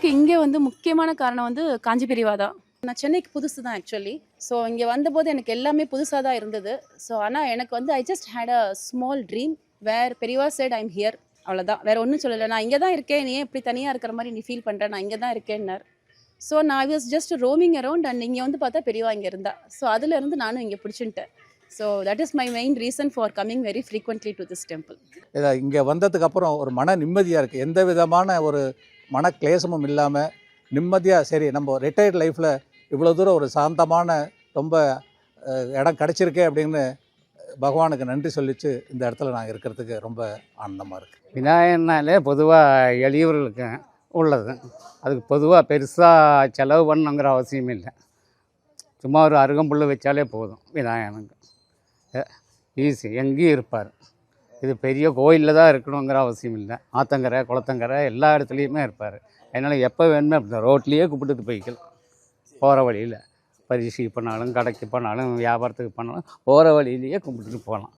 வந்ததுக்கு இங்கே வந்து முக்கியமான காரணம் வந்து காஞ்சி பெரியவா தான். நான் சென்னைக்கு புதுசு தான் ஆக்சுவலி. ஸோ இங்கே வந்தபோது எனக்கு எல்லாமே புதுசாக தான் இருந்தது. ஸோ ஆனால் எனக்கு வந்து I just had a small dream where பெரியவா செட் ஐம் ஹியர், அவ்வளோதான். வேற ஒன்றும் சொல்லலை. நான் இங்கே தான் இருக்கேன், நீ ஏன் இப்படி தனியாக இருக்கிற மாதிரி நீ ஃபீல் பண்ணுற, நான் இங்கே தான் இருக்கேன்னார். ஸோ நான் I was just roaming around and இங்கே வந்து பார்த்தா பெரியவா இங்கே இருந்தா. ஸோ அதுலேருந்து நானும் இங்கே பிடிச்சின்ட்டேன். So that is my main reason for coming very frequently to this temple. இங்கே வந்ததுக்கு அப்புறம் ஒரு மன நிம்மதியாக இருக்குது. எந்த விதமான ஒரு மன கிளேசமும் இல்லாமல் நிம்மதியாக, சரி நம்ம ரிட்டையர்ட் லைஃப்பில் இவ்வளோ தூரம் ஒரு சாந்தமான ரொம்ப இடம் கிடச்சிருக்கே அப்படின்னு பகவானுக்கு நன்றி சொல்லிச்சு இந்த இடத்துல நாங்கள் இருக்கிறதுக்கு ரொம்ப ஆனந்தமாக இருக்குது. விநாயகர்னாலே பொதுவாக எளியவர்களுக்கு உள்ளது. அதுக்கு பொதுவாக பெருசாக செலவு பண்ணணுங்கிற அவசியம் இல்லை. சும்மா ஒரு அருகம்புல் வச்சாலே போதும். விநாயகனுக்கு ஈஸி, எங்கேயும் இருப்பார். இது பெரிய கோயிலில் தான் இருக்கணுங்கிற அவசியம் இல்லை. ஆத்தங்கரை குளத்தங்கரை எல்லா இடத்துலையுமே இருப்பார். அதனால் எப்போ வேணுமே அப்படி ரோட்லேயே கூப்பிட்டுட்டு போய்க்கலாம். போகிற வழியில் பரீட்சைக்கு போனாலும், கடைக்கு போனாலும், வியாபாரத்துக்கு போனாலும் போகிற வழியிலேயே கும்பிட்டுட்டு போகலாம்.